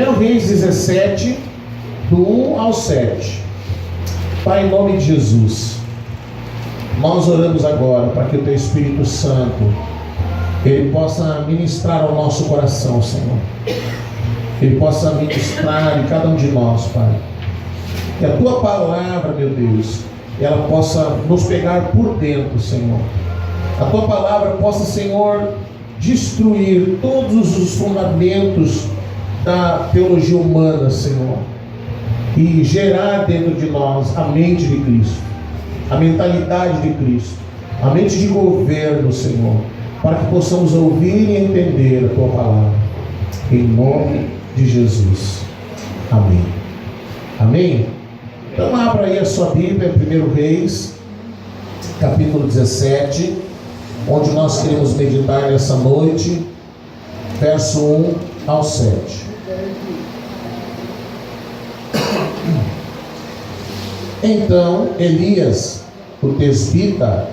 1 Reis 17, do 1 ao 7. Pai, em nome de Jesus, nós oramos agora para que o Teu Espírito Santo Ele possa ministrar ao nosso coração, Senhor. Ele possa ministrar em cada um de nós, Pai. Que a Tua palavra, meu Deus, ela possa nos pegar por dentro, Senhor. A Tua palavra possa, Senhor, destruir todos os fundamentos da teologia humana, Senhor, e gerar dentro de nós a mente de Cristo, a mentalidade de Cristo, a mente de governo, Senhor, para que possamos ouvir e entender a Tua palavra, em nome de Jesus, amém. Amém? Então abra aí a sua Bíblia, 1 Reis, capítulo 17, onde nós queremos meditar nessa noite, verso 1 ao 7. Então Elias, o tesbita,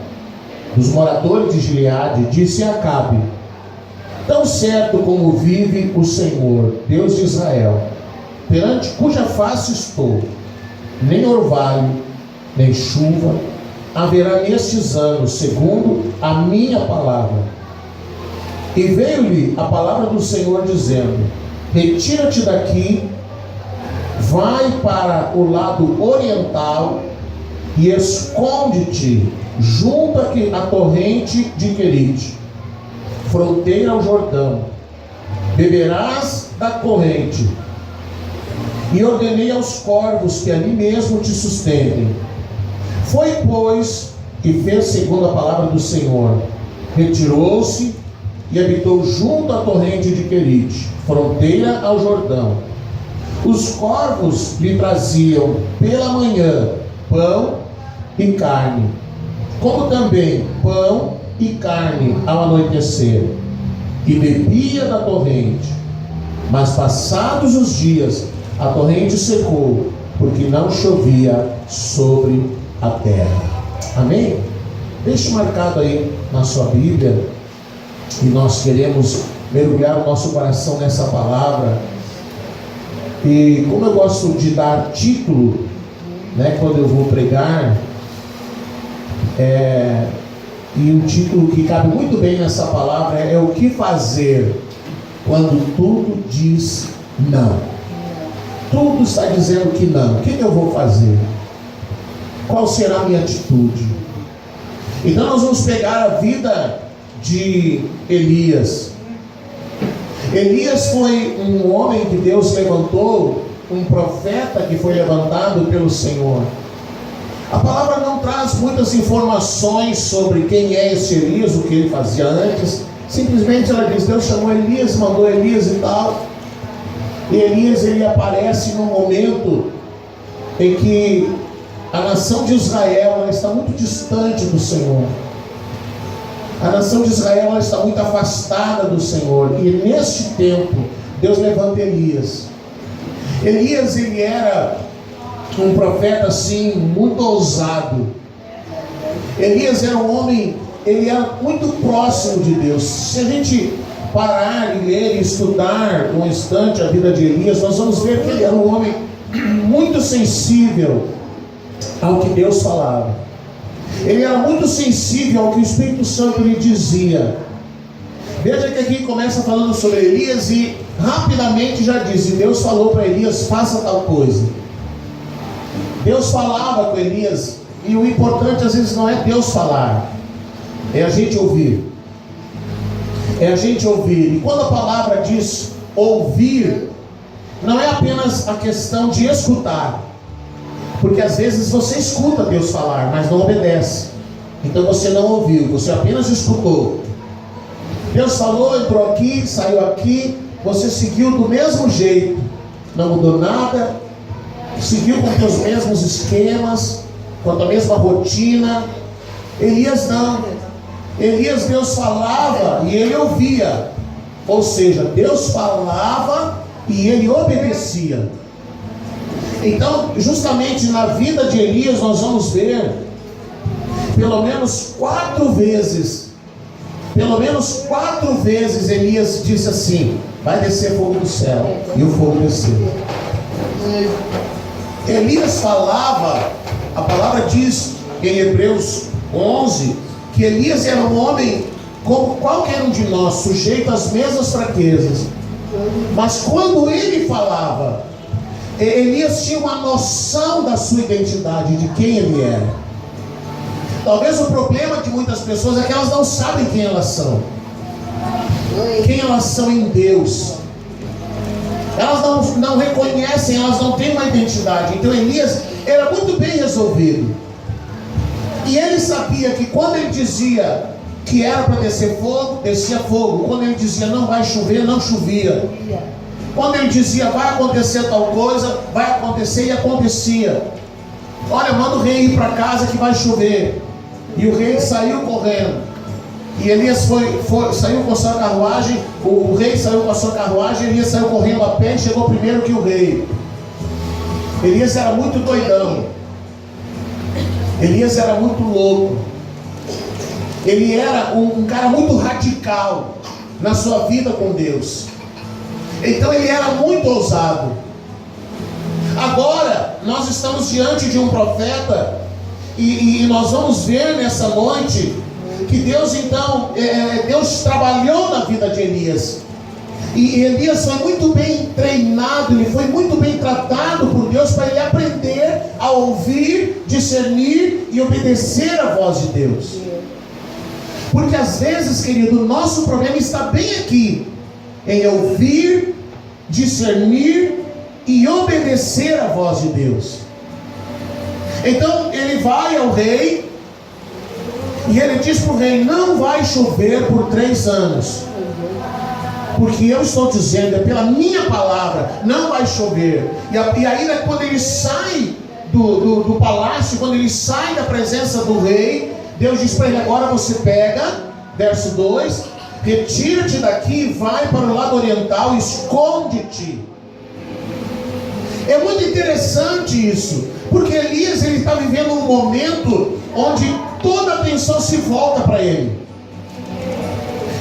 dos moradores de Gileade, disse a Acabe: tão certo como vive o Senhor, Deus de Israel, perante cuja face estou, nem orvalho, nem chuva haverá nestes anos, segundo a minha palavra. E veio-lhe a palavra do Senhor, dizendo: retira-te daqui, vai para o lado oriental e esconde-te junto à torrente de Querite, fronteira ao Jordão. Beberás da corrente. E ordenei aos corvos que ali mesmo te sustentem. Foi, pois, e fez segundo a palavra do Senhor. Retirou-se e habitou junto à torrente de Querite, fronteira ao Jordão. Os corvos lhe traziam pela manhã pão e carne, como também pão e carne ao anoitecer, e bebia da torrente. Mas passados os dias, a torrente secou, porque não chovia sobre a terra. Amém? Deixe marcado aí na sua Bíblia, e nós queremos mergulhar o nosso coração nessa palavra. E como eu gosto de dar título, quando eu vou pregar, e o título que cabe muito bem nessa palavra é o que fazer quando tudo diz não. Tudo está dizendo que não. O que eu vou fazer? Qual será a minha atitude? Então nós vamos pegar a vida de Elias. Elias foi um homem que Deus levantou, um profeta que foi levantado pelo Senhor. A palavra não traz muitas informações sobre quem é esse Elias, o que ele fazia antes. Simplesmente ela diz: Deus chamou Elias, mandou Elias e tal. E Elias, ele aparece num momento em que a nação de Israel, ela está muito distante do Senhor. A nação de Israel, ela está muito afastada do Senhor. E neste tempo, Deus levanta Elias. Elias, ele era um profeta assim, muito ousado. Elias era um homem, ele era muito próximo de Deus. Se a gente parar e ler e estudar um instante a vida de Elias, nós vamos ver que ele era um homem muito sensível ao que Deus falava. Ele era muito sensível ao que o Espírito Santo lhe dizia. Veja que aqui começa falando sobre Elias e rapidamente já diz: e Deus falou para Elias: faça tal coisa. Deus falava com Elias, e o importante às vezes não é Deus falar, é a gente ouvir. É a gente ouvir. E quando a palavra diz ouvir, não é apenas a questão de escutar, porque às vezes você escuta Deus falar, mas não obedece. Então você não ouviu, você apenas escutou. Deus falou, entrou aqui, saiu aqui, você seguiu do mesmo jeito, não mudou nada, seguiu com os mesmos esquemas, com a mesma rotina. Elias não. Elias, Deus falava e ele ouvia. Ou seja, Deus falava e ele obedecia. Então, justamente na vida de Elias, nós vamos ver pelo menos 4 vezes Pelo menos 4 vezes Elias disse assim: vai descer fogo do céu. E o fogo desceu. Elias falava, a palavra diz em Hebreus 11, que Elias era um homem como qualquer um de nós, sujeito às mesmas fraquezas. Mas quando ele falava, Elias tinha uma noção da sua identidade, de quem ele era. Talvez o problema de muitas pessoas é que elas não sabem quem elas são. Quem elas são em Deus. Elas não reconhecem, elas não têm uma identidade. Então Elias era muito bem resolvido. E ele sabia que quando ele dizia que era para descer fogo, descia fogo. Quando ele dizia não vai chover, não chovia. Quando ele dizia vai acontecer tal coisa, vai acontecer, e acontecia. Olha, manda o rei ir para casa que vai chover. E o rei saiu correndo. E Elias saiu com a sua carruagem. O rei saiu com a sua carruagem. Elias saiu correndo a pé e chegou primeiro que o rei. Elias era muito doidão. Elias era muito louco. Ele era um cara muito radical na sua vida com Deus. Então ele era muito ousado. Agora nós estamos diante de um profeta, e nós vamos ver nessa noite que Deus então, Deus trabalhou na vida de Elias. E Elias foi muito bem treinado, ele foi muito bem tratado por Deus, para ele aprender a ouvir, discernir e obedecer a voz de Deus. Porque às vezes, querido, o nosso problema está bem aqui, em ouvir, discernir e obedecer a voz de Deus. Então ele vai ao rei, e ele diz para o rei: não vai chover por 3 anos, porque eu estou dizendo, é pela minha palavra, não vai chover. E aí quando ele sai do palácio, quando ele sai da presença do rei, Deus diz para ele: agora você pega, verso 2, retira-te daqui, vai para o lado oriental, esconde-te. É muito interessante isso, porque Elias está vivendo um momento onde toda a atenção se volta para ele.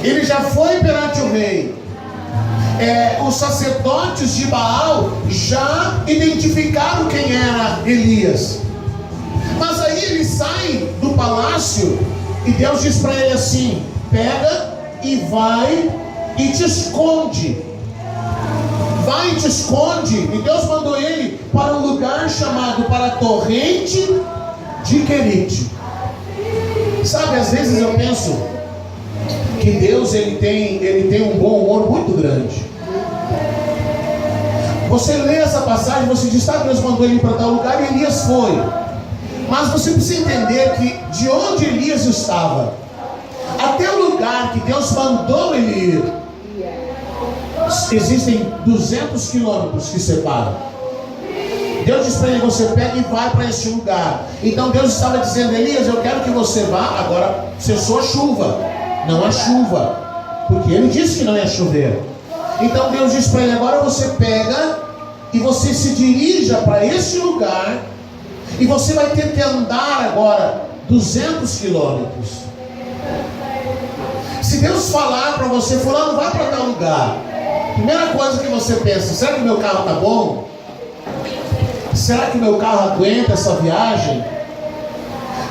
Ele já foi perante o rei. Os sacerdotes de Baal já identificaram quem era Elias. Mas aí ele sai do palácio e Deus diz para ele assim: pega e vai e te esconde. Vai e te esconde. E Deus mandou ele para um lugar chamado, para a torrente de Querite. Sabe, às vezes eu penso que Deus ele tem um bom humor muito grande. Você lê essa passagem, você diz: tá, Deus mandou ele para tal lugar, e Elias foi. Mas você precisa entender que de onde Elias estava até o lugar que Deus mandou ele ir, existem 200 quilômetros que separam. Deus disse para ele: você pega e vai para esse lugar. Então Deus estava dizendo: Elias, eu quero que você vá. Agora cessou a chuva, não há chuva, porque ele disse que não ia chover. Então Deus disse para ele: agora você pega e você se dirija para esse lugar, e você vai ter que andar agora 200 quilômetros. Se Deus falar para você: fulano, vai para tal lugar, primeira coisa que você pensa: será que meu carro está bom? Será que meu carro aguenta essa viagem?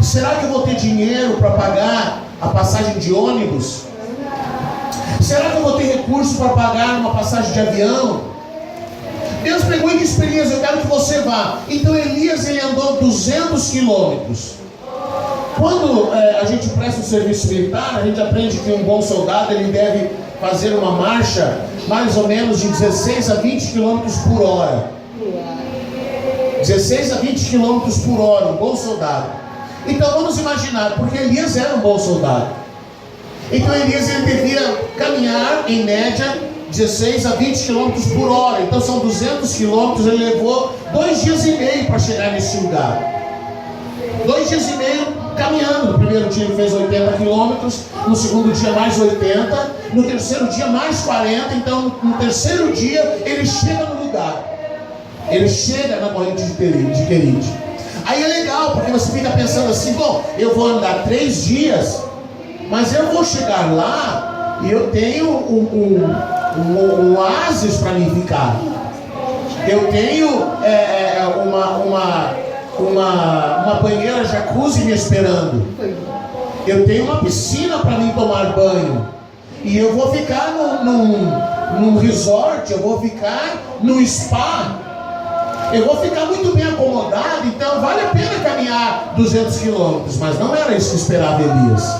Será que eu vou ter dinheiro para pagar a passagem de ônibus? Será que eu vou ter recurso para pagar uma passagem de avião? Deus pegou e disse para Elias: eu quero que você vá. Então Elias ele andou 200 quilômetros. Quando a gente presta o serviço militar, a gente aprende que um bom soldado ele deve fazer uma marcha mais ou menos de 16 a 20 quilômetros por hora. 16 a 20 quilômetros por hora, um bom soldado. Então vamos imaginar, porque Elias era um bom soldado. Então Elias ele devia caminhar em média 16 a 20 quilômetros por hora. Então são 200 quilômetros. Ele levou 2 dias e meio para chegar nesse lugar. 2 dias e meio caminhando. No primeiro dia ele fez 80 quilômetros, no segundo dia mais 80, no terceiro dia mais 40. Então no terceiro dia ele chega no lugar. Ele chega na corrente de Querite. Aí é legal, porque você fica pensando assim: bom, eu vou andar 3 dias Mas eu vou chegar lá e eu tenho um oásis para mim ficar. Eu tenho uma banheira jacuzzi me esperando. Eu tenho uma piscina para mim tomar banho. E eu vou ficar num resort, eu vou ficar num spa. Eu vou ficar muito bem acomodado, então vale a pena caminhar 200 quilômetros. Mas não era isso que esperava Elias.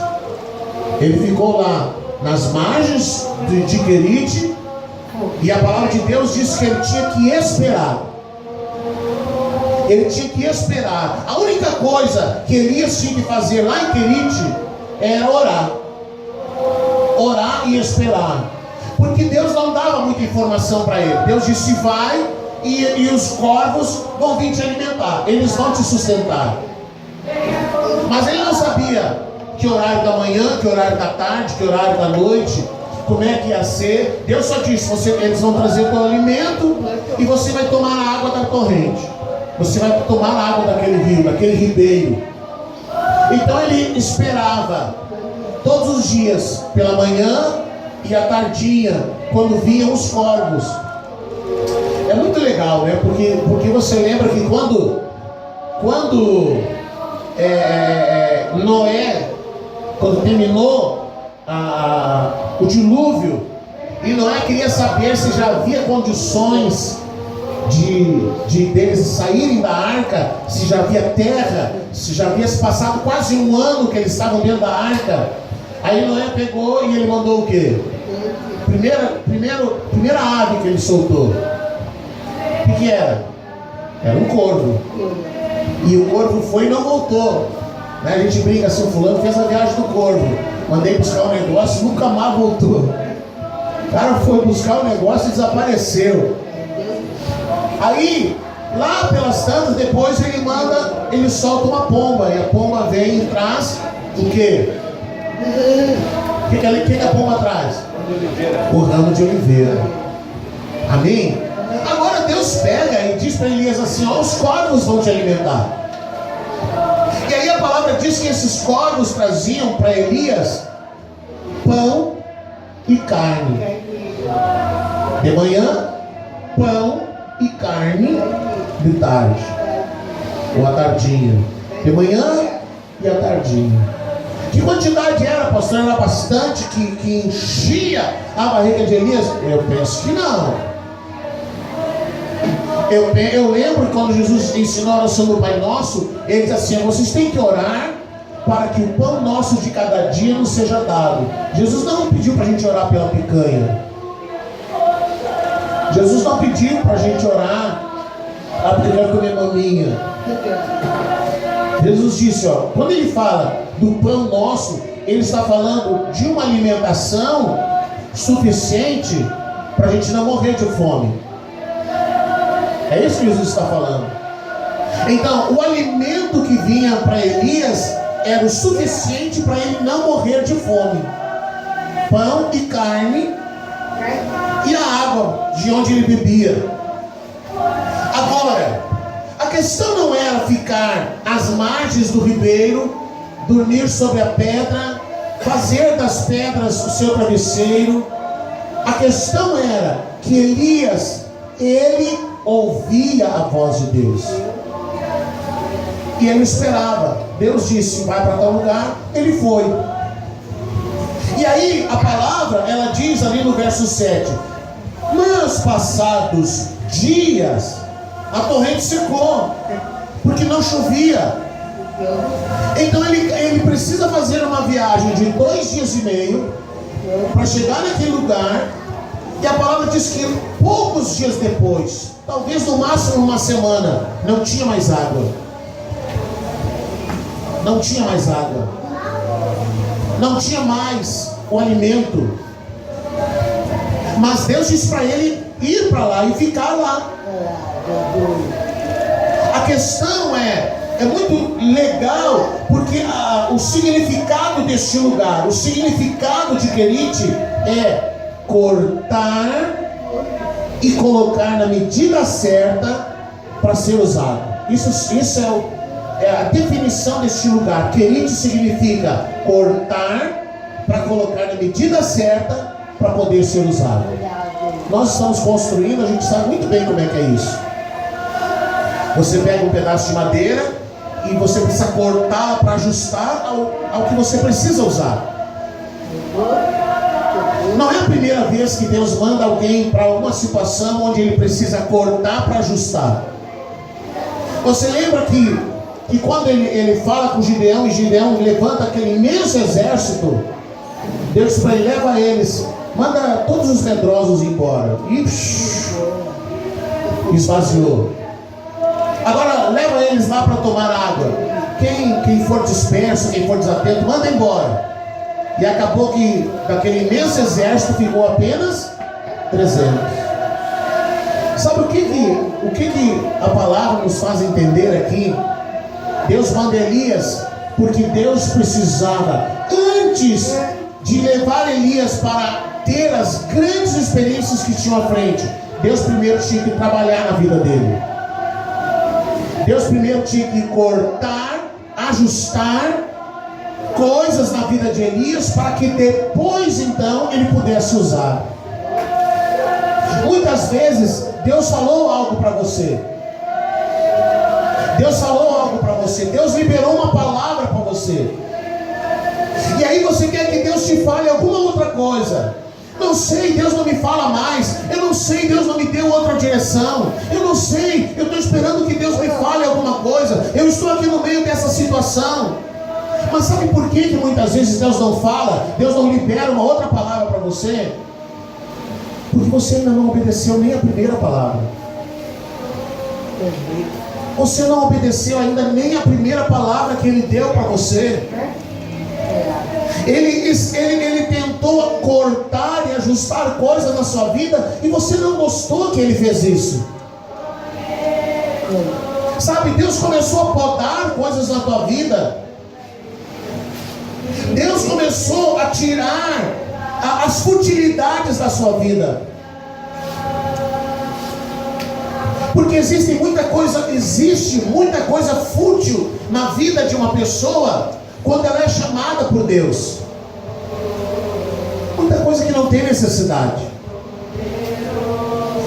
Ele ficou lá nas margens de Querite, e a palavra de Deus diz que ele tinha que esperar. Ele tinha que esperar. A única coisa que Elias tinha que fazer lá em Querite era orar. Orar e esperar. Porque Deus não dava muita informação para ele. Deus disse: vai e os corvos vão vir te alimentar, eles vão te sustentar. Mas ele não sabia que horário da manhã, que horário da tarde, que horário da noite, como é que ia ser. Deus só disse: eles vão trazer o teu alimento e você vai tomar a água da corrente. Você vai tomar a água daquele rio, daquele ribeiro. Então ele esperava todos os dias, pela manhã e à tardinha, quando vinham os corvos. É muito legal, né? Porque você lembra que quando Noé, quando terminou o dilúvio, e Noé queria saber se já havia condições de deles saírem da arca, se já havia terra, se já havia se passado quase um ano que eles estavam dentro da arca. Aí Noé pegou e ele mandou o quê? Primeira ave que ele soltou. O que era? Era um corvo. E o corvo foi e não voltou. Né? A gente brinca assim: o fulano fez a viagem do corvo, mandei buscar um negócio, nunca mais voltou. O cara foi buscar o negócio e desapareceu. Aí, lá pelas tantas, depois ele solta uma pomba, e a pomba vem e traz o quê? O que a pomba traz? O ramo de oliveira. Amém? Agora Deus pega e diz para Elias assim: ó, os corvos vão te alimentar. E aí a palavra diz que esses corvos traziam para Elias pão e carne. De manhã, pão e carne. De tarde, ou à tardinha. De manhã e à tardinha. Que quantidade era, pastor? Era bastante que enchia a barriga de Elias? Eu penso que não. Eu lembro quando Jesus ensinou a oração do Pai Nosso, ele disse assim: vocês têm que orar para que o pão nosso de cada dia nos seja dado. Jesus não pediu para a gente orar pela picanha. Jesus não pediu para a gente orar porque quer comer maminha. Jesus disse, ó, quando ele fala do pão nosso, ele está falando de uma alimentação suficiente para a gente não morrer de fome. É isso que Jesus está falando. Então, o alimento que vinha para Elias era o suficiente para ele não morrer de fome. Pão e carne e a água de onde ele bebia. Agora, a questão não era ficar às margens do ribeiro, dormir sobre a pedra, fazer das pedras o seu travesseiro. A questão era que Elias, ele ouvia a voz de Deus. E ele esperava. Deus disse: vai para tal lugar. Ele foi. E aí a palavra, ela diz ali no verso 7: mas passados dias, a torrente secou, porque não chovia. Então ele precisa fazer uma viagem de 2 dias e meio para chegar naquele lugar. E a palavra diz que poucos dias depois, talvez no máximo uma semana, não tinha mais água. Não tinha mais água. Não tinha mais o alimento. Mas Deus disse para ele ir para lá e ficar lá. A questão é muito legal, porque o significado deste lugar, o significado de Querite é cortar e colocar na medida certa para ser usado. Isso é a definição deste lugar. Querite significa cortar para colocar na medida certa para poder ser usado. Nós estamos construindo, a gente sabe muito bem como é que é isso. Você pega um pedaço de madeira e você precisa cortar para ajustar ao que você precisa usar. Não é a primeira vez que Deus manda alguém para alguma situação onde ele precisa cortar para ajustar. Você lembra que quando ele fala com Gideão, e Gideão levanta aquele imenso exército, Deus para ele, leva eles, manda todos os medrosos embora. E esvaziou. Agora leva eles lá para tomar água. Quem for disperso, quem for desatento, manda embora. E acabou que daquele imenso exército ficou apenas 300. Sabe o que a palavra nos faz entender aqui? Deus manda Elias porque Deus precisava, antes de levar Elias para ter as grandes experiências que tinham à frente, Deus primeiro tinha que trabalhar na vida dele. Deus primeiro tinha que cortar, ajustar coisas na vida de Elias para que depois então ele pudesse usar. Muitas vezes Deus falou algo para você. Deus falou algo para você. Deus liberou uma palavra para você. E aí você quer que Deus te fale alguma outra coisa. Não sei, Deus não me fala mais. Eu não sei, Deus não me deu outra direção. Eu não sei, eu estou esperando que Deus me fale alguma coisa. Eu estou aqui no meio dessa situação. Mas sabe por que muitas vezes Deus não fala? Deus não libera uma outra palavra para você? Porque você ainda não obedeceu nem a primeira palavra. Você não obedeceu ainda nem a primeira palavra que Ele deu para você. Ele tentou cortar e ajustar coisas na sua vida e você não gostou que Ele fez isso. Sabe, Deus começou a podar coisas na tua vida. Deus começou a tirar as futilidades da sua vida. Porque existe muita coisa fútil na vida de uma pessoa quando ela é chamada por Deus. Muita coisa que não tem necessidade.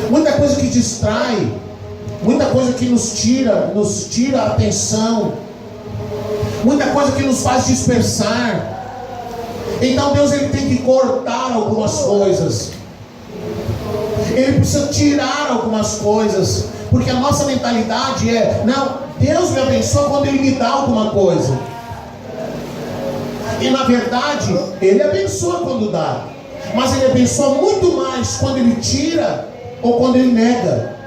Muita coisa que distrai. Muita coisa que nos tira a atenção. Muita coisa que nos faz dispersar. Então Deus ele tem que cortar algumas coisas. Ele precisa tirar algumas coisas. Porque a nossa mentalidade é: não, Deus me abençoa quando Ele me dá alguma coisa. E na verdade, Ele abençoa quando dá. Mas Ele abençoa muito mais quando Ele tira ou quando Ele nega.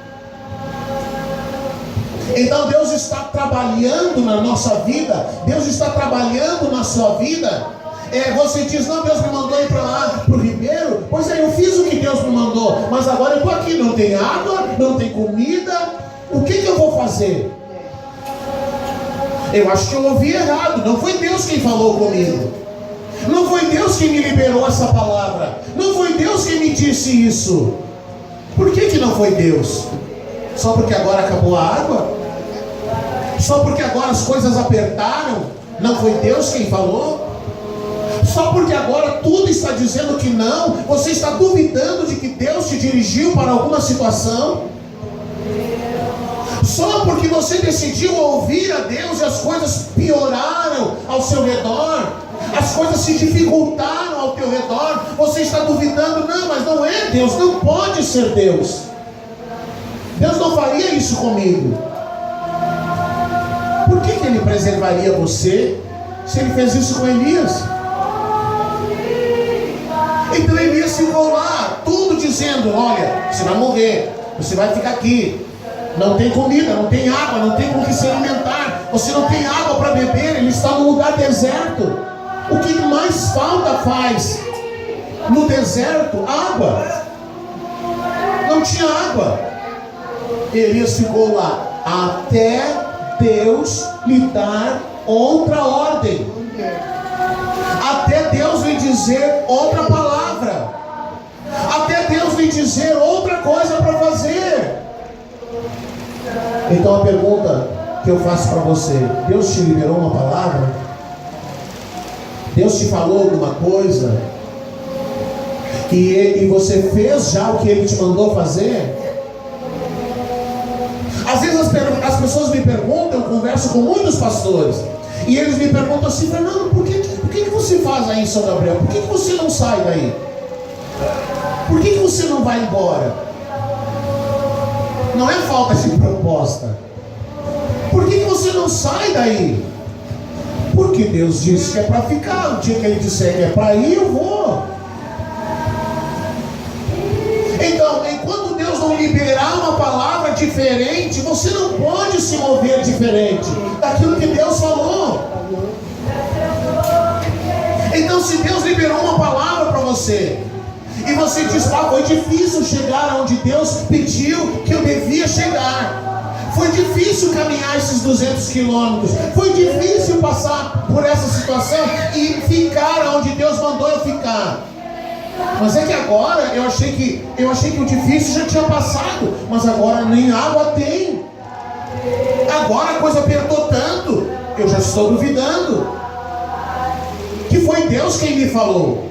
Então Deus está trabalhando na nossa vida. Deus está trabalhando na sua vida. Você diz: não, Deus me mandou ir para lá, para o Ribeiro. Pois é, eu fiz o que Deus me mandou, mas agora eu estou aqui, não tem água, não tem comida. O que eu vou fazer? Eu acho que eu ouvi errado. Não foi Deus quem falou comigo. Não foi Deus quem me liberou essa palavra. Não foi Deus quem me disse isso. Por que não foi Deus? Só porque agora acabou a água? Só porque agora as coisas apertaram? Não foi Deus quem falou? Só porque agora tudo está dizendo que não, você está duvidando de que Deus te dirigiu para alguma situação? Só porque você decidiu ouvir a Deus e as coisas pioraram ao seu redor, as coisas se dificultaram ao teu redor, você está duvidando? Não, mas não é Deus, não pode ser Deus. Deus não faria isso comigo. Por que Ele preservaria você se Ele fez isso com Elias? Então Elias ficou lá, tudo dizendo: olha, você vai morrer, você vai ficar aqui, não tem comida, não tem água, não tem com que se alimentar, você não tem água para beber, ele está num lugar deserto. O que mais falta faz no deserto? Água. Não tinha água. Elias ficou lá até Deus lhe dar outra ordem, até Deus lhe dizer outra palavra, até Deus lhe dizer outra coisa para fazer. Então a pergunta que eu faço para você: Deus te liberou uma palavra? Deus te falou alguma coisa e você fez já o que Ele te mandou fazer? Às vezes as pessoas me perguntam, eu converso com muitos pastores, e eles me perguntam assim: Fernando, por que você faz aí em São Gabriel? Por que você não sai daí? Por que você não vai embora? Não é falta de proposta. Por que você não sai daí? Porque Deus disse que é para ficar. O dia que Ele disser que é para ir, eu vou. Então, enquanto Deus não liberar uma palavra diferente, você não pode se mover diferente daquilo que Deus falou. Então, se Deus liberou uma palavra para você, e você diz: foi difícil chegar onde Deus pediu que eu devia chegar, foi difícil caminhar esses 200 quilômetros, foi difícil passar por essa situação e ficar onde Deus mandou eu ficar. Mas é que agora eu achei que o difícil já tinha passado, mas agora nem água tem. Agora a coisa apertou tanto, eu já estou duvidando que foi Deus quem me falou.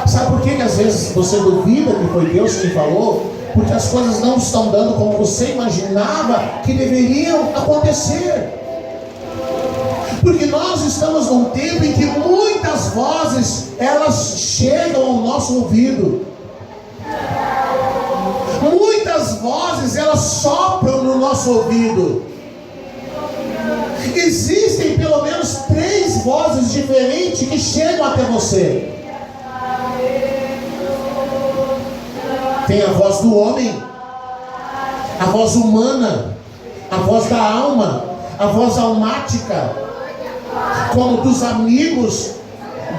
Sabe por que às vezes você duvida que foi Deus quem falou? Porque as coisas não estão dando como você imaginava que deveriam acontecer. Porque nós estamos num tempo em que muitas vozes, elas chegam ao nosso ouvido. Muitas vozes, elas sopram no nosso ouvido. Existem pelo menos 3 vozes diferentes que chegam até você. Tem a voz do homem, a voz humana, a voz da alma, a voz almática, como dos amigos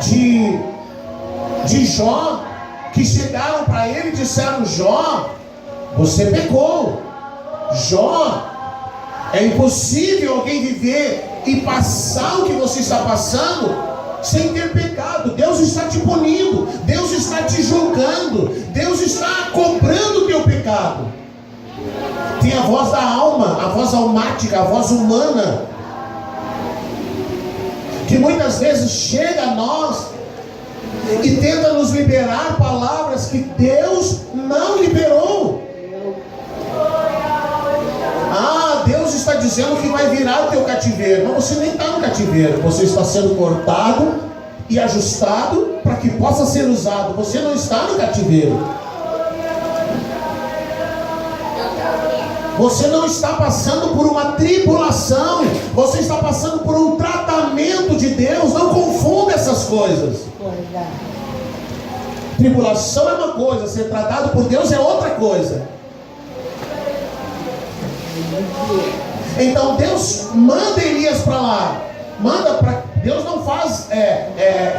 de Jó, que chegaram para ele e disseram: Jó, você pecou. Jó, é impossível alguém viver e passar o que você está passando sem ter pecado. Deus está te punindo, Deus está te julgando, Deus está cobrando o teu pecado. Tem a voz da alma, a voz almática, a voz humana, que muitas vezes chega a nós e tenta nos liberar palavras que Deus não liberou. Deus está dizendo que vai virar o teu cativeiro. Mas você nem está no cativeiro, você está sendo cortado e ajustado para que possa ser usado. Você não está no cativeiro. Você não está passando por uma tribulação, você está passando por um tratamento de Deus. Não confunda essas coisas. Tribulação é uma coisa, ser tratado por Deus é outra coisa. Então Deus manda Elias para lá. Deus não faz,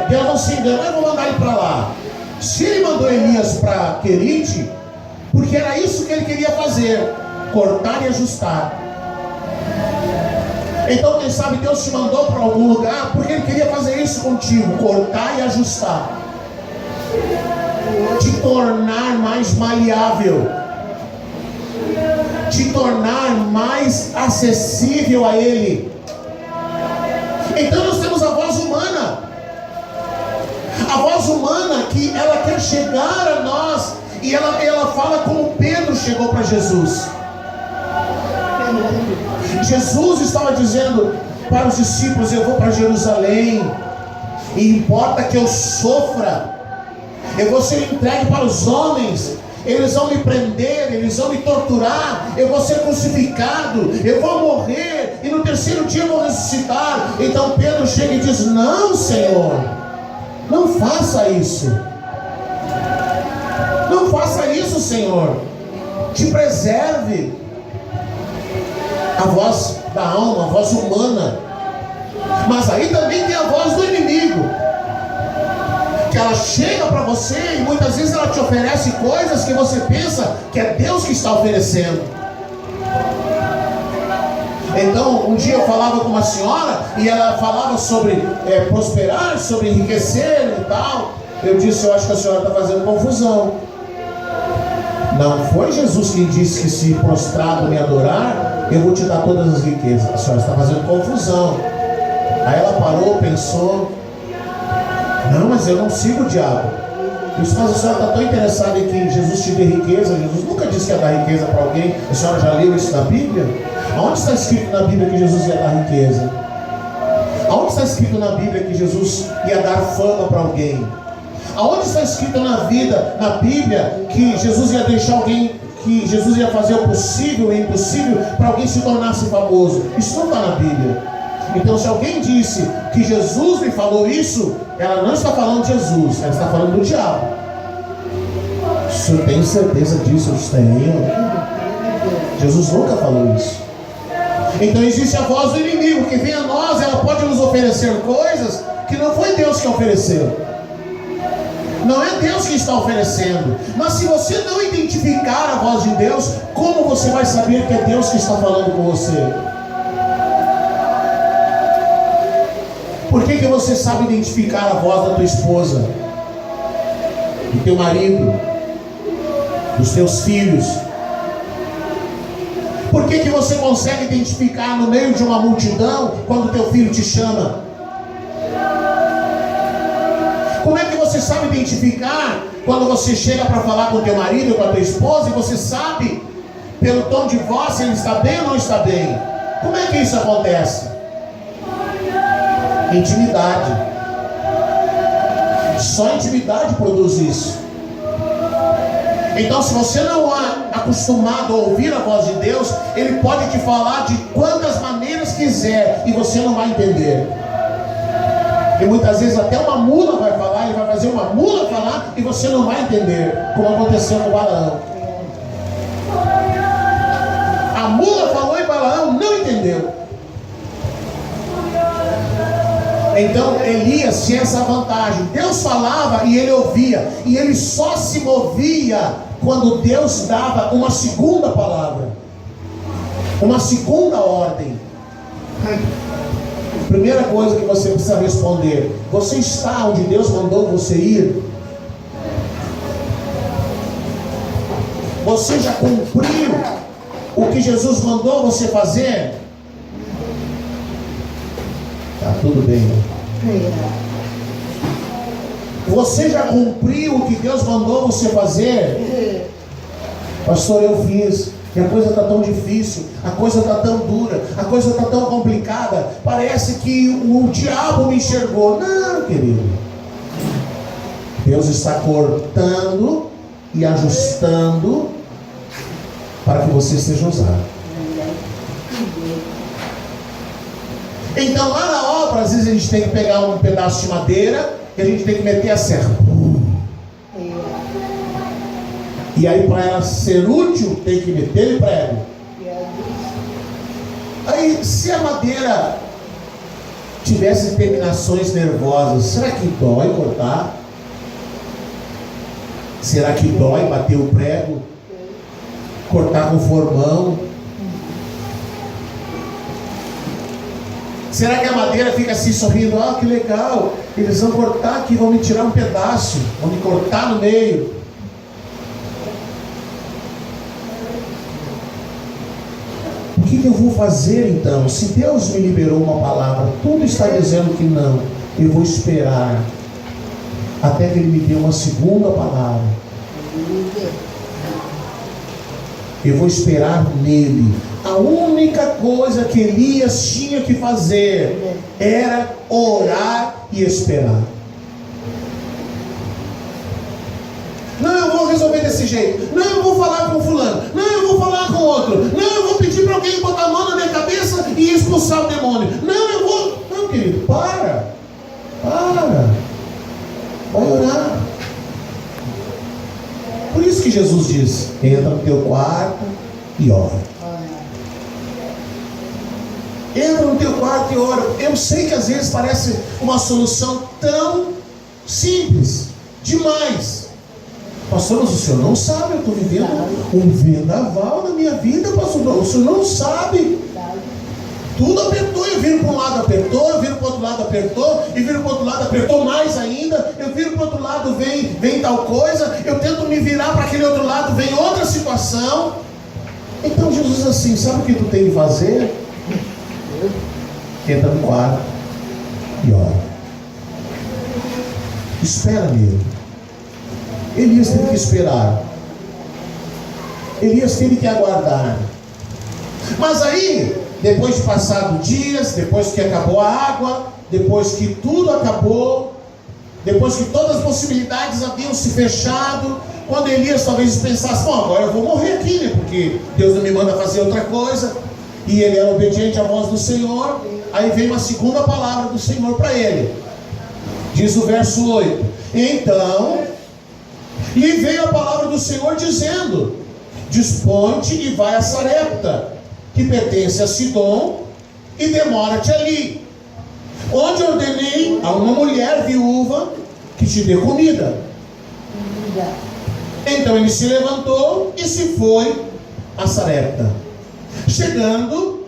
Deus não se engana: eu vou mandar ele para lá. Se ele mandou Elias para Querite, porque era isso que ele queria fazer: cortar e ajustar. Então, quem sabe Deus te mandou para algum lugar porque Ele queria fazer isso contigo: cortar e ajustar, te tornar mais maleável, te tornar mais acessível a Ele. Então nós temos a voz humana. A voz humana que ela quer chegar a nós, e ela fala como Pedro chegou para Jesus. Jesus estava dizendo para os discípulos: eu vou para Jerusalém, e importa que eu sofra, eu vou ser entregue para os homens, eles vão me prender, eles vão me torturar, eu vou ser crucificado, eu vou morrer, e no terceiro dia eu vou ressuscitar. Então Pedro chega e diz: não, Senhor, não faça isso. Não faça isso, Senhor. Te preserve. A voz da alma, a voz humana. Mas aí também tem a voz do inimigo, que ela chega para você e muitas vezes ela te oferece coisas que você pensa que é Deus que está oferecendo. Então, um dia eu falava com uma senhora e ela falava sobre prosperar, sobre enriquecer e tal. Eu disse: eu acho que a senhora está fazendo confusão. Não foi Jesus quem disse que se prostrado me adorar, eu vou te dar todas as riquezas. A senhora está fazendo confusão. Aí ela parou, pensou: não, mas eu não sigo o diabo. Mas a senhora está tão interessada em que Jesus te dê riqueza. Jesus nunca disse que ia dar riqueza para alguém. A senhora já leu isso na Bíblia? Aonde está escrito na Bíblia que Jesus ia dar riqueza? Aonde está escrito na Bíblia que Jesus ia dar fama para alguém? Aonde está escrito na Bíblia, que Jesus ia deixar alguém, que Jesus ia fazer o possível e o impossível para alguém se tornasse famoso? Isso não está na Bíblia. Então, se alguém disse que Jesus me falou isso, ela não está falando de Jesus, ela está falando do diabo. O senhor tem certeza disso? Eu tenho. Jesus nunca falou isso. Então existe a voz do inimigo que vem a nós. Ela pode nos oferecer coisas que não foi Deus que ofereceu. Não é Deus que está oferecendo. Mas se você não identificar a voz de Deus, como você vai saber que é Deus que está falando com você? Por que você sabe identificar a voz da tua esposa, do teu marido, dos teus filhos? Por que você consegue identificar no meio de uma multidão quando teu filho te chama? Como é que você sabe identificar quando você chega para falar com teu marido ou com a tua esposa e você sabe pelo tom de voz se ele está bem ou não está bem? Como é que isso acontece? Intimidade. Só intimidade produz isso. Então, se você não é acostumado a ouvir a voz de Deus, Ele pode te falar de quantas maneiras quiser e você não vai entender. E muitas vezes até uma mula vai falar, Ele vai fazer uma mula falar e você não vai entender, como aconteceu com Balaão. A mula falou e Balaão não entendeu. Então Elias tinha essa vantagem. Deus falava e ele ouvia. E ele só se movia quando Deus dava uma segunda palavra, uma segunda ordem. Primeira coisa que você precisa responder: você está onde Deus mandou você ir? Você já cumpriu o que Jesus mandou você fazer? Tá tudo bem. Você já cumpriu o que Deus mandou você fazer? Pastor, eu fiz. E a coisa está tão difícil, a coisa está tão dura, a coisa está tão complicada. Parece que o diabo me enxergou. Não, querido. Deus está cortando e ajustando para que você seja usado. Então lá na obra, às vezes a gente tem que pegar um pedaço de madeira e a gente tem que meter a serra. E aí para ela ser útil, tem que meter prego. Aí se a madeira tivesse terminações nervosas, será que dói cortar? Será que dói bater o prego? Cortar com formão? Será que a madeira fica assim sorrindo? Ah, que legal, eles vão cortar aqui, vão me tirar um pedaço, vão me cortar no meio. O que eu vou fazer então? Se Deus me liberou uma palavra, tudo está dizendo que não, eu vou esperar até que Ele me dê uma segunda palavra. Eu vou esperar nele. A única coisa que Elias tinha que fazer era orar e esperar. Não, eu vou resolver desse jeito. Não, eu vou falar com fulano. Não, eu vou falar com outro. Não, eu vou pedir para alguém botar a mão na minha cabeça e expulsar o demônio. Não, eu vou... Não, querido, para. Vai orar. Por isso que Jesus diz: entra no teu quarto e ora. Entra no teu quarto e ora. Eu sei que às vezes parece uma solução tão simples demais. Pastor, mas o senhor não sabe, eu estou vivendo um vendaval na minha vida, pastor. O senhor não sabe. Tudo apertou, eu viro para um lado, apertou, eu viro para o outro lado, apertou, e viro para o outro lado, apertou mais ainda, eu viro para o outro lado, vem tal coisa, eu tento me virar para aquele outro lado, vem outra situação. Então Jesus assim, sabe o que tu tem que fazer? Entra no quarto e ora. Espera nele. Elias teve que esperar. Elias teve que aguardar. Mas aí, depois de passado dias, depois que acabou a água, depois que tudo acabou, depois que todas as possibilidades haviam se fechado, quando Elias talvez pensasse, bom, agora eu vou morrer aqui, né? Porque Deus não me manda fazer outra coisa, e ele era obediente à voz do Senhor. Aí veio uma segunda palavra do Senhor para ele. Diz o verso 8: então lhe veio a palavra do Senhor dizendo: dispõe-te e vai a Sarepta, que pertence a Sidom, e demora-te ali, onde ordenei a uma mulher viúva que te dê comida. Então ele se levantou e se foi a Sarepta. Chegando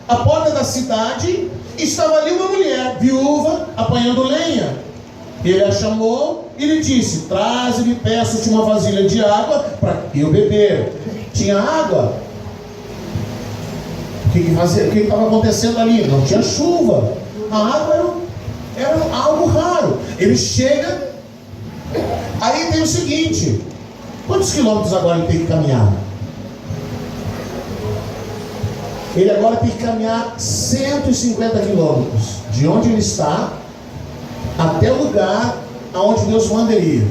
à porta da cidade, estava ali uma mulher viúva apanhando lenha. Ele a chamou e lhe disse: traze-me, peço-te uma vasilha de água para eu beber. Tinha água. O que estava acontecendo ali? Não tinha chuva. A água era algo raro. Ele chega. Aí tem o seguinte: quantos quilômetros agora ele tem que caminhar? Ele agora tem que caminhar 150 quilômetros de onde ele está até o lugar aonde Deus manda ele ir.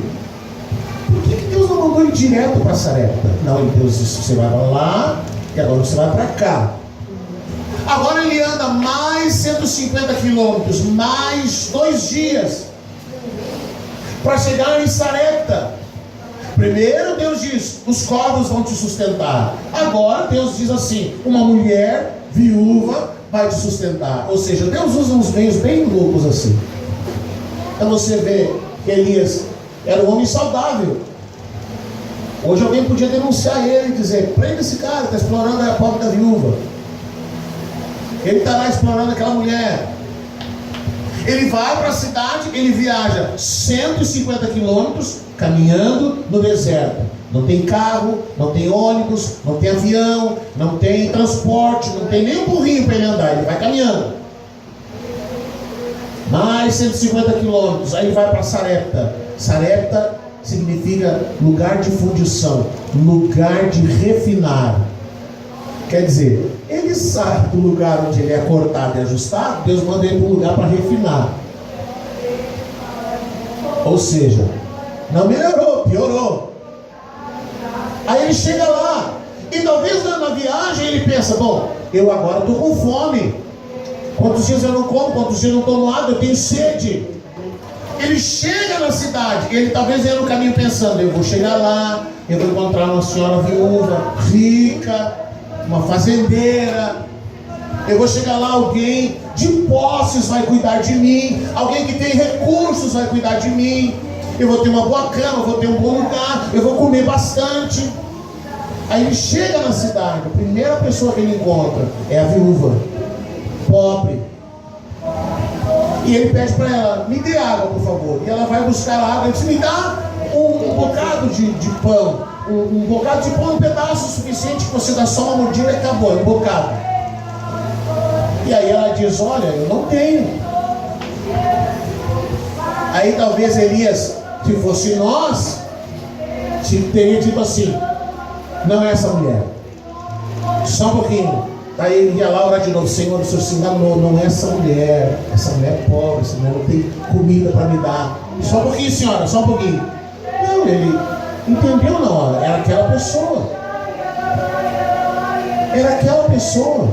Por que Deus não mandou ele direto para Sarepta? Não, Deus disse: você vai lá e agora você vai para cá. Agora ele anda mais 150 quilômetros, mais 2 dias para chegar em Sarepta. Primeiro Deus diz: os corvos vão te sustentar. Agora Deus diz assim: uma mulher viúva vai te sustentar. Ou seja, Deus usa uns meios bem loucos assim. Então você vê que Elias era um homem saudável. Hoje alguém podia denunciar ele e dizer: prenda esse cara, está explorando a pobre da viúva. Ele está lá explorando aquela mulher. Ele vai para a cidade, ele viaja 150 quilômetros caminhando no deserto. Não tem carro, não tem ônibus, não tem avião, não tem transporte, não tem nem um burrinho para ele andar. Ele vai caminhando. Mais 150 quilômetros, aí ele vai para Sarepta. Sarepta significa lugar de fundição, lugar de refinar. Quer dizer, ele sai do lugar onde ele é cortado e ajustado, Deus manda ele para um lugar para refinar. Ou seja, não melhorou, piorou. Aí ele chega lá, e talvez na viagem ele pensa: bom, eu agora estou com fome. Quantos dias eu não como, quantos dias eu não tomo água, eu tenho sede. Ele chega na cidade, ele talvez ia no caminho pensando: eu vou chegar lá, eu vou encontrar uma senhora viúva, rica, uma fazendeira. Eu vou chegar lá, alguém de posses vai cuidar de mim, alguém que tem recursos vai cuidar de mim. Eu vou ter uma boa cama, eu vou ter um bom lugar, eu vou comer bastante. Aí ele chega na cidade, a primeira pessoa que ele encontra é a viúva, pobre. E ele pede para ela: me dê água, por favor. E ela vai buscar a água. Ele diz: me dá um bocado de pão. Um bocado de pão, um pedaço suficiente, que você dá só uma mordida e acabou, um bocado. E aí ela diz: olha, eu não tenho. Aí talvez Elias, se fosse nós, teria dito assim: não é essa mulher, só um pouquinho. Aí ele ia lá orar de novo: Senhor, o Senhor se enganou, não é essa mulher é pobre, essa mulher não tem comida para me dar. Só um pouquinho, senhora, só um pouquinho. Não, ele entendeu na hora, era aquela pessoa. Era aquela pessoa.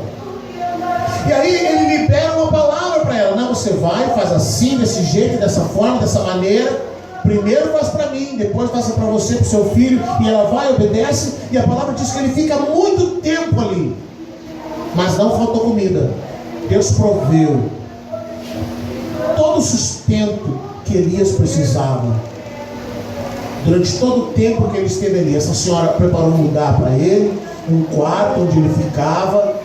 E aí ele libera uma palavra para ela: não, você vai, faz assim, desse jeito, dessa forma, dessa maneira. Primeiro faz para mim, depois faça para você, para o seu filho. E ela vai, obedece. E a palavra diz que ele fica muito tempo ali, mas não faltou comida. Deus proveu todo o sustento que Elias precisava. Durante todo o tempo que ele esteve ali, essa senhora preparou um lugar para ele, um quarto onde ele ficava.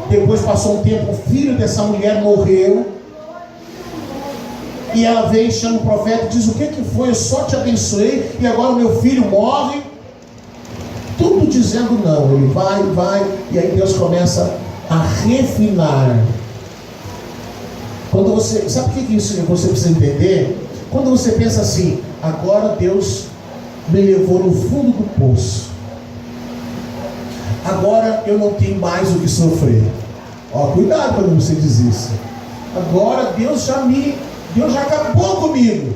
Depois passou um tempo, o filho dessa mulher morreu. E ela vem, chama o profeta e diz: o que foi? Eu só te abençoei e agora o meu filho morre. Tudo dizendo não. Ele vai, e aí Deus começa a refinar. Quando você, sabe o que isso você precisa entender? Quando você pensa assim, agora Deus me levou no fundo do poço, agora eu não tenho mais o que sofrer. Ó, cuidado quando você diz isso. Agora Deus já acabou comigo.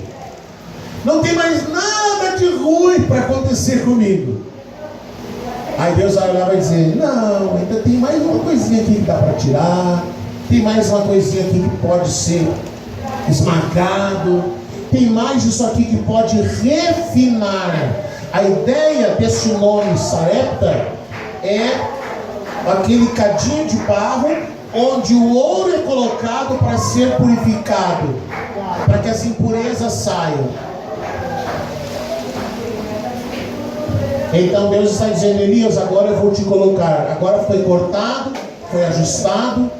Não tem mais nada de ruim para acontecer comigo. Aí Deus vai olhar e vai dizer, não, ainda tem mais uma coisinha aqui que dá para tirar, tem mais uma coisinha aqui que pode ser esmagado, tem mais isso aqui que pode refinar. A ideia desse nome Sarepta é aquele cadinho de barro onde o ouro é colocado para ser purificado, para que as impurezas saiam. Então Deus está dizendo, Elias, agora eu vou te colocar, agora foi cortado, foi ajustado,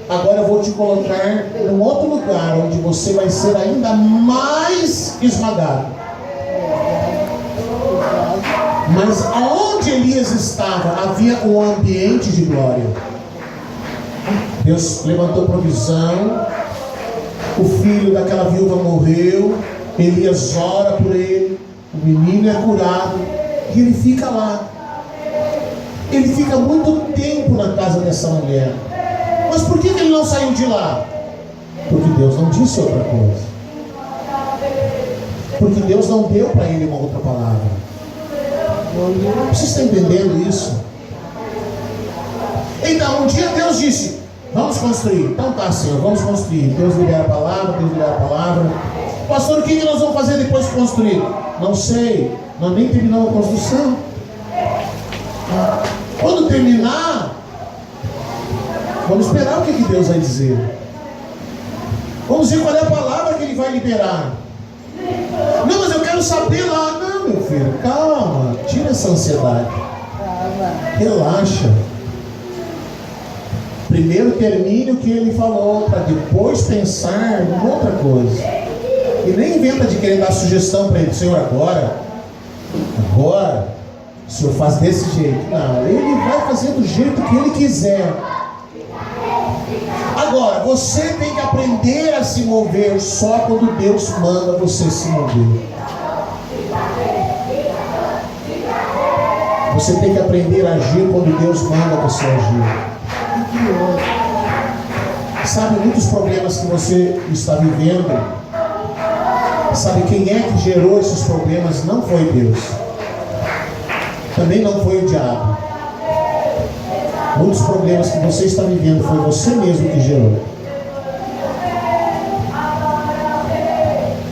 agora eu vou te colocar num outro lugar, onde você vai ser ainda mais esmagado. Mas aonde Elias estava, havia um ambiente de glória. Deus levantou provisão, o filho daquela viúva morreu, Elias ora por ele, o menino é curado, e ele fica lá. Ele fica muito tempo na casa dessa mulher. Mas por que ele não saiu de lá? Porque Deus não disse outra coisa. Porque Deus não deu para ele uma outra palavra. Você está entendendo isso? Então um dia Deus disse, vamos construir. Então tá, Senhor, vamos construir. Deus libera a palavra, Deus libera a palavra. Pastor, o que nós vamos fazer depois de construir? Não sei, nós nem terminamos a construção. Quando terminar, vamos esperar o que Deus vai dizer. Vamos ver qual é a palavra que Ele vai liberar. Não, mas eu quero saber lá. Não, meu filho, calma, tira essa ansiedade. Relaxa. Primeiro termine o que Ele falou, para depois pensar em outra coisa. E nem inventa de querer dar sugestão para Ele. Senhor, agora, o Senhor faz desse jeito. Não, Ele vai fazer do jeito que Ele quiser. Agora, você tem que aprender a se mover só quando Deus manda você se mover. Você tem que aprender a agir quando Deus manda você agir. Sabe, muitos problemas que você está vivendo, sabe quem é que gerou esses problemas? Não foi Deus. Também não foi o diabo. Muitos problemas que você está vivendo foi você mesmo que gerou.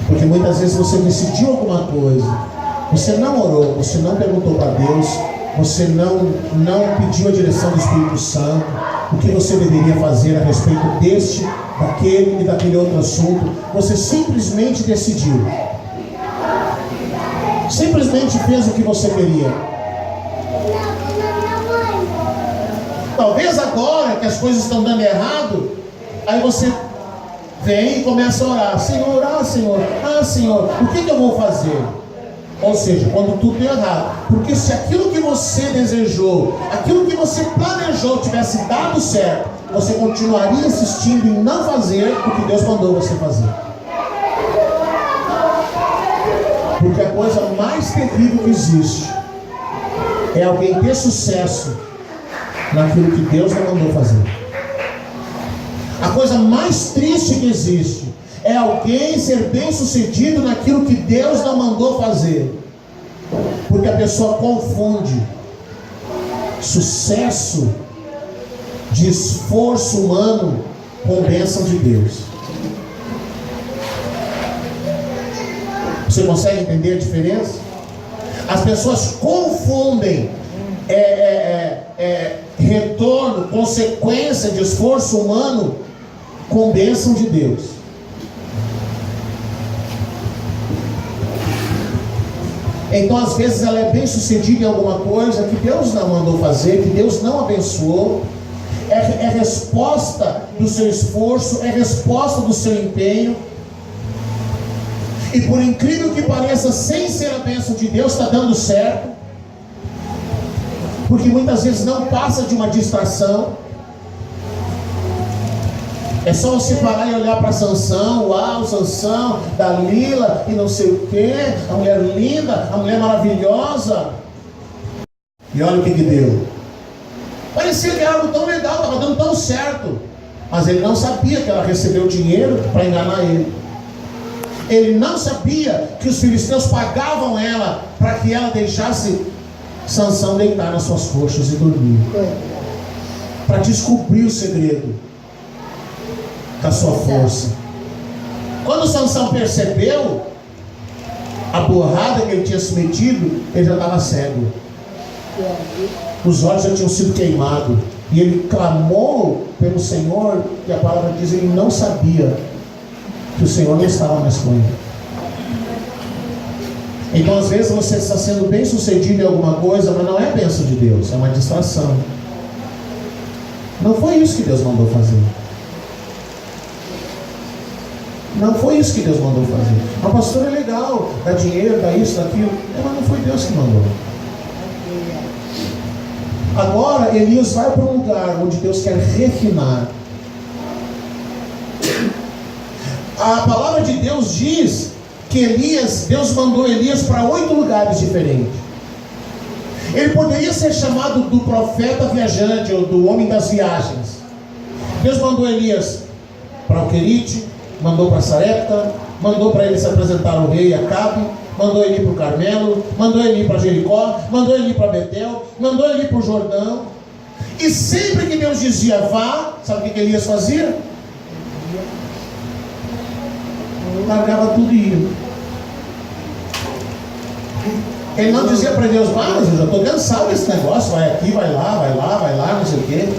Porque muitas vezes você decidiu alguma coisa, você não orou, você não perguntou para Deus, você não pediu a direção do Espírito Santo, o que você deveria fazer a respeito deste, daquele e daquele outro assunto. Você simplesmente decidiu. Simplesmente fez o que você queria. Talvez agora que as coisas estão dando errado, aí você vem e começa a orar. Senhor, Senhor, o que eu vou fazer? Ou seja, quando tudo deu errado. Porque se aquilo que você desejou, aquilo que você planejou tivesse dado certo, você continuaria insistindo em não fazer o que Deus mandou você fazer. Porque a coisa mais terrível que existe é alguém ter sucesso naquilo que Deus não mandou fazer. A coisa mais triste que existe é alguém ser bem sucedido naquilo que Deus não mandou fazer. Porque a pessoa confunde sucesso de esforço humano com bênção de Deus. Você consegue entender a diferença? As pessoas confundem retorno, consequência de esforço humano com bênção de Deus. Então às vezes ela é bem sucedida em alguma coisa que Deus não mandou fazer, que Deus não abençoou. É resposta do seu esforço, é resposta do seu empenho. E por incrível que pareça, sem ser a bênção de Deus, está dando certo. Porque muitas vezes não passa de uma distração. É só você parar e olhar para Sansão. Uau, Sansão, Dalila e não sei o que, a mulher linda, a mulher maravilhosa. E olha o que deu. Parecia que era algo tão legal, estava dando tão certo. Mas ele não sabia que ela recebeu dinheiro para enganar ele. Ele não sabia que os filisteus pagavam ela para que ela deixasse Sansão deitar nas suas coxas e dormir. Para descobrir o segredo da sua força. Quando Sansão percebeu a burrada que ele tinha se metido, ele já estava cego. Os olhos já tinham sido queimados. E ele clamou pelo Senhor, e a palavra diz que ele não sabia que o Senhor não estava mais com ele. Então às vezes você está sendo bem sucedido em alguma coisa, mas não é a bênção de Deus, é uma distração. Não foi isso que Deus mandou fazer. Não foi isso que Deus mandou fazer. A pastora é legal, dá dinheiro, dá isso, dá aquilo. Mas não foi Deus que mandou. Agora Elias vai para um lugar onde Deus quer refinar. A palavra de Deus diz que Deus mandou Elias para 8 lugares diferentes. Ele poderia ser chamado do profeta viajante ou do homem das viagens. Deus mandou Elias para o Querite, mandou para Sarepta, mandou para ele se apresentar ao rei Acabe, mandou ele ir para o Carmelo, mandou ele ir para Jericó, mandou ele ir para Betel, mandou ele ir para o Jordão. E sempre que Deus dizia vá, sabe o que Elias fazia? Largava tudo e ia. Ele não dizia para Deus, mas eu já estou cansado desse negócio, vai aqui, vai lá, não sei o quê.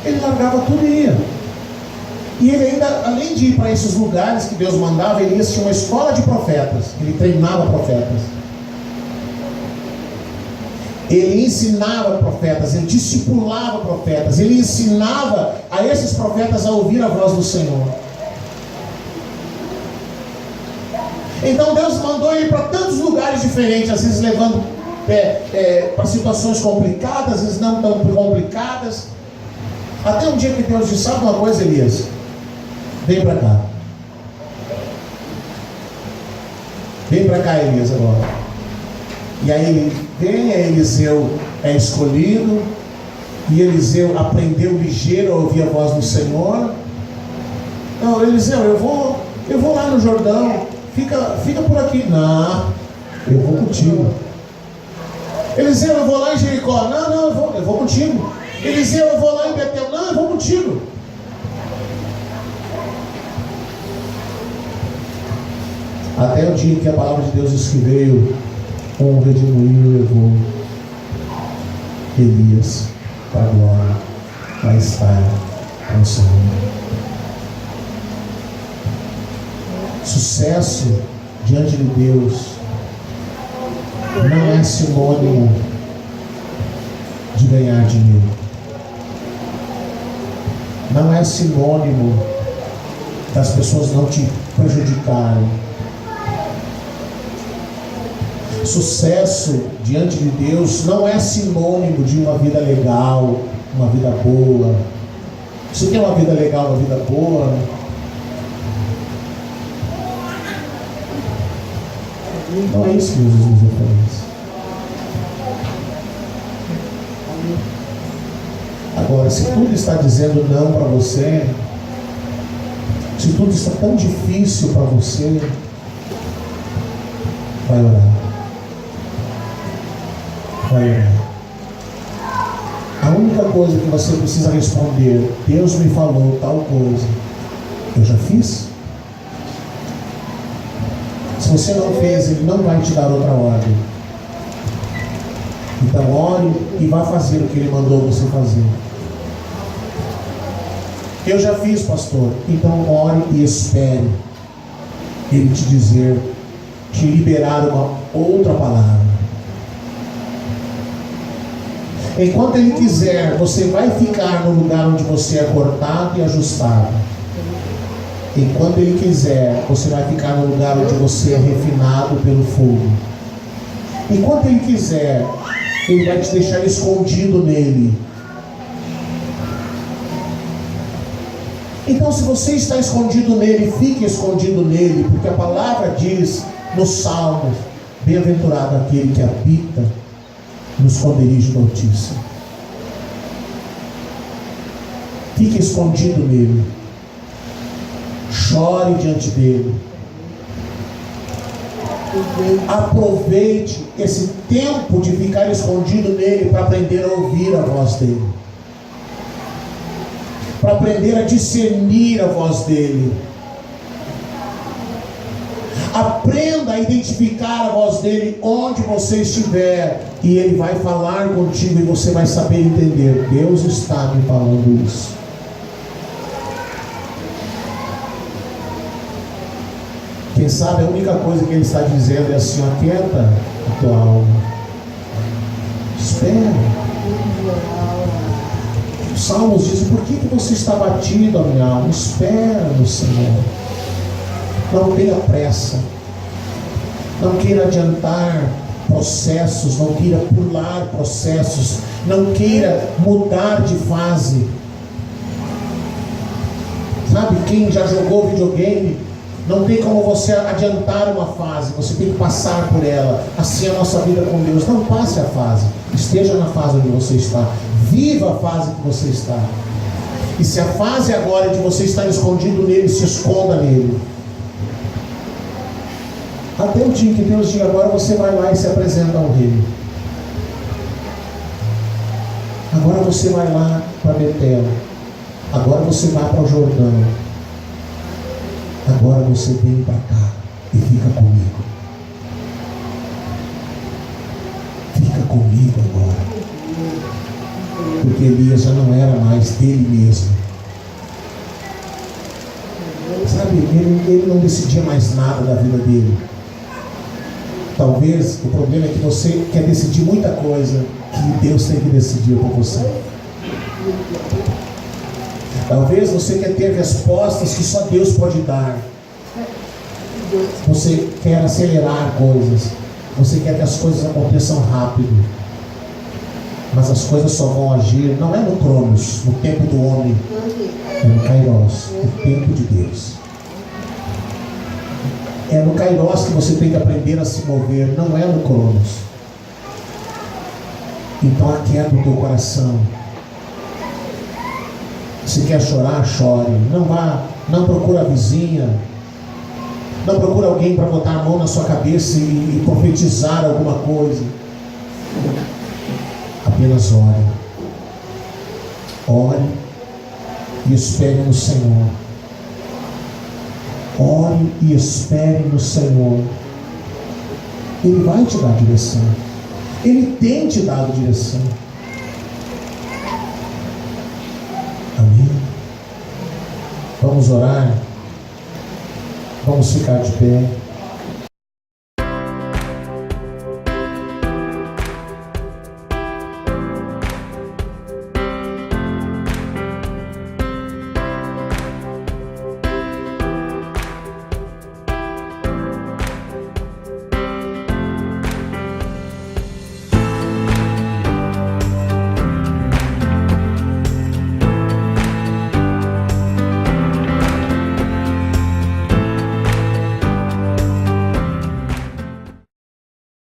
Ele largava tudo e ia. E ele ainda, além de ir para esses lugares que Deus mandava, ele tinha uma escola de profetas. Ele treinava profetas. Ele ensinava profetas, ele discipulava profetas, ele ensinava a esses profetas a ouvir a voz do Senhor. Então Deus mandou ele para tantos lugares diferentes, às vezes levando para situações complicadas, às vezes não tão complicadas. Até um dia que Deus disse, sabe uma coisa, Elias? Vem para cá. Vem para cá, Elias, agora. E aí ele vem, Eliseu é escolhido, e Eliseu aprendeu ligeiro a ouvir a voz do Senhor. Não, Eliseu, eu vou lá no Jordão, fica por aqui. Não, eu vou contigo. Eliseu, eu vou lá em Jericó. Não, eu vou contigo. Eliseu, eu vou lá em Betel. Não, eu vou contigo. Até o dia que a palavra de Deus diz que veio um redemoinho e levou Elias para a glória, para estar com o Senhor. Sucesso diante de Deus não é sinônimo de ganhar dinheiro. Não é sinônimo das pessoas não te prejudicarem. Sucesso diante de Deus não é sinônimo de uma vida legal, uma vida boa. Você quer uma vida legal, uma vida boa? Não é isso que Jesus nos oferece. Agora, se tudo está dizendo não para você, se tudo está tão difícil para você, vai orar. Vai orar. A única coisa que você precisa responder, Deus me falou tal coisa, eu já fiz? Se você não fez, Ele não vai te dar outra ordem. Então ore e vá fazer o que Ele mandou você fazer. Eu já fiz, pastor. Então ore e espere Ele te dizer, te liberar uma outra palavra. Enquanto Ele quiser, você vai ficar no lugar onde você é cortado e ajustado. Enquanto Ele quiser, você vai ficar no lugar onde você é refinado pelo fogo. Enquanto Ele quiser, Ele vai te deixar escondido nele. Então, se você está escondido nele, fique escondido nele, porque a palavra diz nos Salmos: bem-aventurado aquele que habita no esconderijo do Altíssimo. Fique escondido nele, chore diante dele, aproveite esse tempo de ficar escondido nele para aprender a ouvir a voz dele, para aprender a discernir a voz dele. Aprenda a identificar a voz dele onde você estiver, e ele vai falar contigo e você vai saber entender: Deus está me falando isso. Quem sabe a única coisa que ele está dizendo é assim: aquieta a tua alma, espera. Os Salmos dizem: por que você está batido, a minha alma? Espera no Senhor. Não tenha pressa, não queira adiantar processos, não queira pular processos, não queira mudar de fase. Sabe, quem já jogou videogame, não tem como você adiantar uma fase, você tem que passar por ela. Assim é a nossa vida com Deus. Não passe a fase, esteja na fase onde você está, viva a fase que você está. E se a fase agora é de você estar escondido nele, se esconda nele, até o dia que Deus diga: agora você vai lá e se apresenta ao rei. Agora você vai lá para Betel. Agora você vai para o Jordão. Agora você vem para cá e fica comigo. Fica comigo agora. Porque Elias já não era mais dele mesmo. Sabe, ele não decidia mais nada da vida dele. Talvez o problema é que você quer decidir muita coisa que Deus tem que decidir por você. Talvez você quer ter respostas que só Deus pode dar. Você quer acelerar coisas. Você quer que as coisas aconteçam rápido. Mas as coisas só vão agir, não é no Cronos, no tempo do homem, é no Kairos, no tempo de Deus. É no Kairos que você tem que aprender a se mover, não é no Cronos. Então aquieta o teu coração. Se quer chorar, chore. Não procura a vizinha. Não procura alguém para botar a mão na sua cabeça e profetizar alguma coisa. Apenas ore. Ore e espere no Senhor. Ore e espere no Senhor. Ele vai te dar direção. Ele tem te dado direção. Amém? Vamos orar. Vamos ficar de pé.